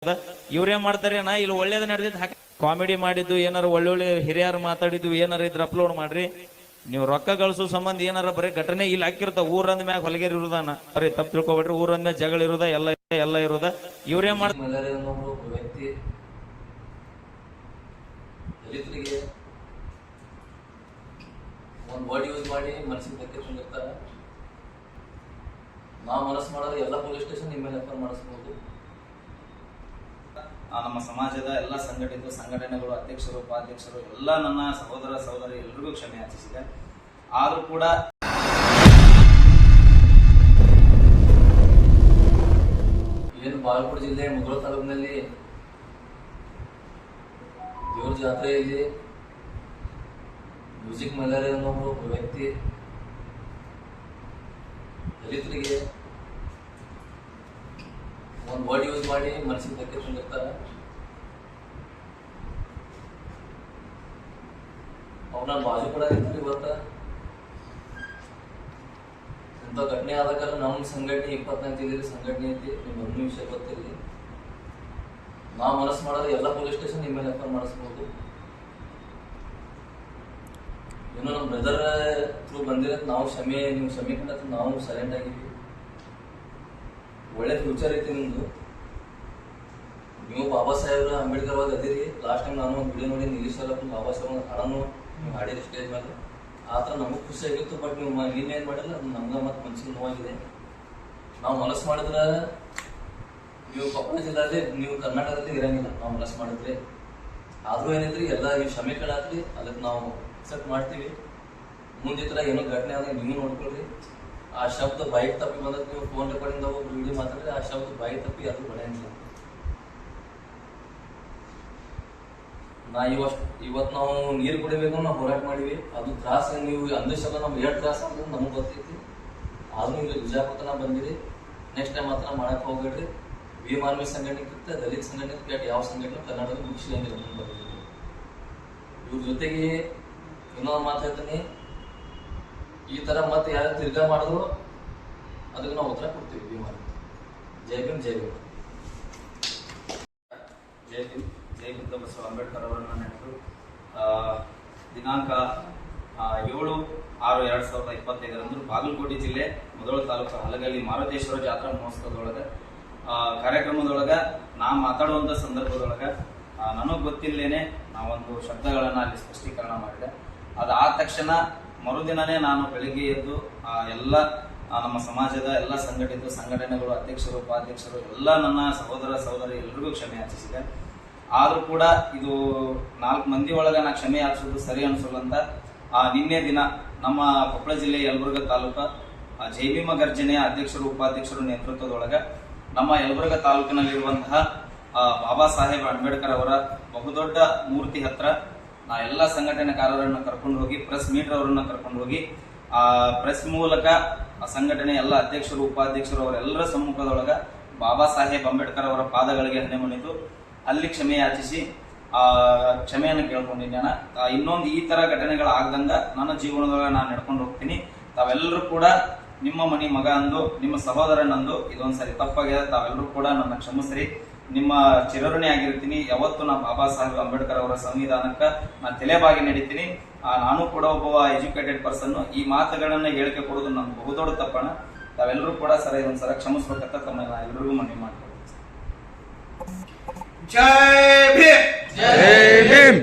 ಇವ್ರೇನ್ ಮಾಡ್ತಾರೆ ನಾ ಇಲ್ಲಿ ಒಳ್ಳೇದ್ ನಡೆದಿದ್ದು ಹಾಕಿ ಕಾಮಿಡಿ ಮಾಡಿದ್ದು ಏನಾರ ಒಳ್ಳೊಳ್ಳೆ ಹಿರಿಯರು ಮಾತಾಡಿದ್ದು ಏನಾರ ಇದ್ರ ಅಪ್ಲೋಡ್ ಮಾಡ್ರಿ. ನೀವು ರೊಕ್ಕ ಗಳಿಸೋ ಸಂಬಂಧ ಏನಾರ ಬರೀ ಘಟನೆ ಇಲ್ಲಿ ಹಾಕಿರ್ತಾವ. ಊರಂದ ಮ್ಯಾಗ ಹೊಲಗೇರಿ ಇರುದಾನ ಬರೀ ತಪ್ಪು ತಿಳ್ಕೊಬೇಡ್ರಿ. ಊರಂದ ಮ್ಯಾಗ ಜಗಳ ಇರುದ ಎಲ್ಲ ಇರುದ. ಇವ್ರೇನ್ ಮಾಡ್ತಾರೆ ವ್ಯಕ್ತಿ ದಲಿತರಿಗೆ ಒಂದು ವರ್ಡ್ ಯೂಸ್ ಮಾಡಿ ಮನಸ್ಸಿಗೆ ಧಕ್ಕೆ ತಂದಿರ್ತಾರ. ನಾವು ಮನಸ್ಸು ಮಾಡಿದ್ರೆ ಎಲ್ಲ ಪೊಲೀಸ್ ಸ್ಟೇಷನ್ ನಿಮ್ಮ ಮೇಲೆ ಎಫ್ಐಆರ್ ಮಾಡಿಸ್ಬೋದು. ನಮ್ಮ ಸಮಾಜದ ಎಲ್ಲ ಸಂಘಟಿತ ಸಂಘಟನೆಗಳು ಅಧ್ಯಕ್ಷರು ಉಪಾಧ್ಯಕ್ಷರು ಎಲ್ಲ ನನ್ನ ಸಹೋದರ ಸಹೋದರಿ ಎಲ್ರಿಗೂ ಕ್ಷಮೆ ಯಾಚಿಸಿದೆ. ಆದ್ರೂ ಕೂಡ ಏನು ಬಾಗಲಕೋಟೆ ಜಿಲ್ಲೆ ಮುಧೋಳ ತಾಲೂಕಿನಲ್ಲಿ ದೇವ್ರ ಜಾತ್ರೆಯಲ್ಲಿ ಮ್ಯೂಸಿಕ್ ಮಲ್ಲಾರಿ ಅನ್ನೋ ಒಬ್ಬ ವ್ಯಕ್ತಿ ದಲಿತರಿಗೆ ಒಂದು ವರ್ಡ್ ಯೂಸ್ ಮಾಡಿ ಮನಸ್ಸಿಗೆ ಧಕ್ಕೆ ತಂದಿರ್ತಾರ. ಅವ್ರು ನಾನು ಬಾಜು ಕೂಡ ಇರ್ತೀರಿ. ಇವತ್ತ ಇಂಥ ಘಟನೆ ಆದಾಗ ನಮ್ಮ ಸಂಘಟನೆ 24 ಜಿಲ್ಲೆ ಸಂಘಟನೆ ಐತಿ. ನಿಮ್ಗೆ ಒಂದು ವಿಷಯ ಗೊತ್ತಿರಲಿ, ನಾವು ಮನಸ್ಸು ಮಾಡಿದ್ರೆ ಎಲ್ಲ ಪೊಲೀಸ್ ಸ್ಟೇಷನ್ ನಿಮ್ಮ ಮೇಲೆ ಎಫ್ಐಆರ್ ಮಾಡಿಸ್ಬೋದು. ಏನೋ ನಮ್ಮ ಬ್ರದರ್ ಥ್ರೂ ಬಂದಿರೋದು ನಾವು ನೀವು ಕ್ಷಮೆ ಕಂಡ ನಾವು ಸೈಲೆಂಟ್ ಆಗಿದ್ವಿ. ಒಳ್ಳೆ ಫ್ಯೂಚರ್ ಐತಿ ನಿಮ್ದು. ನೀವು ಬಾಬಾ ಸಾಹೇಬ್ರ ಅಂಬೇಡ್ಕರ್ ಅವ್ರು ಅದಿರಿ. ಲಾಸ್ಟ್ ಟೈಮ್ ನಾನು ಒಂದು ವಿಡಿಯೋ ನೋಡಿ ನೀಲೇಶ್ವರಪ್ಪ ಬಾಬಾ ಸಾಹೇಬ್ ಹಾಡನ್ನು ನೀವು ಹಾಡಿರಿ ಸ್ಟೇಜ್ ಮೇಲೆ. ಆ ಥರ ನಮಗೆ ಖುಷಿ ಆಗಿತ್ತು. ಬಟ್ ನೀವು ನೀವೇನು ಮಾಡಿಲ್ಲ, ನಮ್ಗೆ ಮತ್ತೆ ಮನ್ಸಿಗೆ ನೋವಾಗಿದೆ. ನಾವು ಮನಸ್ಸು ಮಾಡಿದ್ರೆ ನೀವು ಕೊಪ್ಪಳ ಜಿಲ್ಲೆಯಲ್ಲಿ ನೀವು ಕರ್ನಾಟಕದಲ್ಲಿ ಇರಂಗಿಲ್ಲ. ನಾವು ಮನಸ್ಸು ಮಾಡಿದ್ರೆ ಆದರೂ ಏನೈತ್ರಿ ಎಲ್ಲ ನೀವು ಕ್ಷಮೆ ಕೇಳಾತ್ರಿ, ಅದಕ್ಕೆ ನಾವು ಅಕ್ಸೆಪ್ಟ್ ಮಾಡ್ತೀವಿ. ಮುಂದೆ ಥರ ಏನೋ ಘಟನೆ ಆದಾಗ ನೀವು ನೋಡ್ಕೊಳ್ರಿ. ಆ ಶಬ್ದ ಬೈಕ್ ತಪ್ಪಿ ಬಂದಾಗ ನೀವು ಫೋನ್ ರೆಕಾರ್ಡಿಂಗ್ ಒಬ್ರು ವಿಡಿಯೋ ಮಾತಾಡಿದ್ರೆ ಆ ಶಬ್ದ ಬೈಕ್ ತಪ್ಪಿ ಅದು ಬಳೆಯಂಗಿಲ್ಲ. ನಾ ಇವತ್ತು ನಾವು ನೀರು ಕುಡಿಬೇಕು ನಾವು ಹೋರಾಟ ಮಾಡಿವಿ. ಅದು ತ್ರಾಸ ನೀವು ಅಂದಿಸಲ್ಲ ನಮ್ಗೆ ಎರಡು ತ್ರಾಸ ಅಂದ್ರೆ ನಮಗೆ ಗೊತ್ತೈತಿ. ಆದ್ರೂ ನೀವು ವಿಜಯಪುರ ಬಂದಿರಿ. ನೆಕ್ಸ್ಟ್ ಟೈಮ್ ಮಾತ್ರ ಮಾಡಕ್ಕೆ ಹೋಗ್ಬೇಡ್ರಿ. ಭೀಮಾರ್ಮಿ ಸಂಘಟನೆಗಿಂತ ದಲಿತ ಸಂಘಟನೆ ಕೆಟ್ಟ ಯಾವ ಸಂಘಟನೆ ಕರ್ನಾಟಕದ ಮುಗಿಸಿದಂಗಿಲ್ಲ. ಮುಂದೆ ಬರ್ತಿದ್ವಿ ಇವ್ರ ಜೊತೆಗೆ ಇನ್ನೊಂದು ಮಾತು ಹೇಳ್ತೀನಿ. ಈ ಥರ ಮತ್ತೆ ಯಾರು ತಿರ್ಗಾ ಮಾಡಿದ್ರು ಅದಕ್ಕೆ ನಾವು ಉತ್ತರ ಕೊಡ್ತೀವಿ. ಭೀಮಾರ್ಮಿ. ಜೈ ಭೀಮ್, ಜೈ ಭೀಮ್. ಜೈ ಭೀಮ್, ಜೈ ಬುದ್ಧ ಬಸವ ಅಂಬೇಡ್ಕರ್ ಅವರನ್ನ ನೆನೆದು ದಿನಾಂಕ 7/6/2025 ಬಾಗಲಕೋಟೆ ಜಿಲ್ಲೆ ಮುಧೋಳ ತಾಲೂಕು ಹಲಗಲ್ಲಿ ಮಾರುತೇಶ್ವರ ಜಾತ್ರಾ ಮಹೋತ್ಸವದೊಳಗೆ ಕಾರ್ಯಕ್ರಮದೊಳಗ ನಾ ಮಾತಾಡುವಂಥ ಸಂದರ್ಭದೊಳಗ ನನಗೆ ಗೊತ್ತಿಲ್ಲೇನೆ ನಾವೊಂದು ಶಬ್ದಗಳನ್ನ ಅಲ್ಲಿ ಸ್ಪಷ್ಟೀಕರಣ ಮಾಡಿದೆ. ಅದಾದ ತಕ್ಷಣ ಮರುದಿನನೇ ನಾನು ಬೆಳಿಗ್ಗೆ ಎದ್ದು ಎಲ್ಲ ನಮ್ಮ ಸಮಾಜದ ಎಲ್ಲ ಸಂಘಟಿತ ಸಂಘಟನೆಗಳು ಅಧ್ಯಕ್ಷರು ಉಪಾಧ್ಯಕ್ಷರು ಎಲ್ಲ ನನ್ನ ಸಹೋದರ ಸಹೋದರಿ ಎಲ್ರಿಗೂ ಕ್ಷಮೆ ಯಾಚಿಸಿದೆ. ಆದ್ರೂ ಕೂಡ ಇದು 4 ಮಂದಿ ಒಳಗೆ ನಾ ಕ್ಷಮೆ ಯಾಚಿಸೋದು ಸರಿ ಅನ್ಸಲ್ಲ ಅಂತ ನಿನ್ನೆ ದಿನ ನಮ್ಮ ಕೊಪ್ಪಳ ಜಿಲ್ಲೆ ಯಲಬುರ್ಗಾ ತಾಲೂಕು ಜೈ ಭೀಮ ಗರ್ಜನೆಯ ಅಧ್ಯಕ್ಷರು ಉಪಾಧ್ಯಕ್ಷರು ನೇತೃತ್ವದೊಳಗ ನಮ್ಮ ಯಲಬುರ್ಗಾ ತಾಲೂಕಿನಲ್ಲಿರುವಂತಹ ಬಾಬಾ ಸಾಹೇಬ್ ಅಂಬೇಡ್ಕರ್ ಅವರ ಬಹುದೊಡ್ಡ ಮೂರ್ತಿ ಹತ್ರ ನಾ ಎಲ್ಲ ಸಂಘಟನೆಕಾರರನ್ನ ಕರ್ಕೊಂಡು ಹೋಗಿ ಪ್ರೆಸ್ ಮೀಟರ್ ಅವರನ್ನ ಕರ್ಕೊಂಡು ಹೋಗಿ ಪ್ರೆಸ್ ಮೂಲಕ ಸಂಘಟನೆ ಎಲ್ಲ ಅಧ್ಯಕ್ಷರು ಉಪಾಧ್ಯಕ್ಷರು ಅವರೆಲ್ಲರ ಸಮ್ಮುಖದೊಳಗ ಬಾಬಾ ಸಾಹೇಬ್ ಅಂಬೇಡ್ಕರ್ ಅವರ ಪಾದಗಳಿಗೆ ಹಣೆ ಮುನಿದು ಅಲ್ಲಿ ಕ್ಷಮೆ ಯಾಚಿಸಿ ಕ್ಷಮೆಯನ್ನು ಕೇಳ್ಕೊಂಡಿದ್ದೇನೆ. ಇನ್ನೊಂದು ಈ ತರ ಘಟನೆಗಳಾಗ್ದಂಗ ನನ್ನ ಜೀವನದೊಳಗೆ ನಾನು ನಡ್ಕೊಂಡು ಹೋಗ್ತೀನಿ. ತಾವೆಲ್ಲರೂ ಕೂಡ ನಿಮ್ಮ ಮನಿ ಮಗ ಅಂದು ನಿಮ್ಮ ಸಹೋದರನಂದು ಇದೊಂದ್ಸರಿ ತಪ್ಪಾಗಿದೆ. ತಾವೆಲ್ಲರೂ ಕೂಡ ನನ್ನ ಕ್ಷಮಿಸ್ರಿ. ನಿಮ್ಮ ಚಿರಋಣಿ ಆಗಿರ್ತೀನಿ. ಯಾವತ್ತು ನಾ ಬಾಬಾ ಸಾಹೇಬ್ ಅಂಬೇಡ್ಕರ್ ಅವರ ಸಂವಿಧಾನಕ್ಕೆ ನಾನು ತಲೆಬಾಗಿ ನಡೀತೀನಿ. ನಾನು ಕೂಡ ಒಬ್ಬ ಎಜುಕೇಟೆಡ್ ಪರ್ಸನ್. ಈ ಮಾತುಗಳನ್ನ ಹೇಳಿಕೆ ಕೊಡೋದು ನಮ್ಗೆ ಬಹುದೊಡ್ಡ ತಪ್ಪಣ. ತಾವೆಲ್ಲರೂ ಕೂಡ ಸರ ಇದೊಂದ್ಸರ ಕ್ಷಮಿಸ್ಬೇಕಂತ ತಮ್ಮ ಎಲ್ಲರಿಗೂ ಮನವಿ ಮಾಡ್ಕೊಳ್ತೀನಿ. ಜೈ ಭೀಮ್, ಜೈ ಭೀಮ್.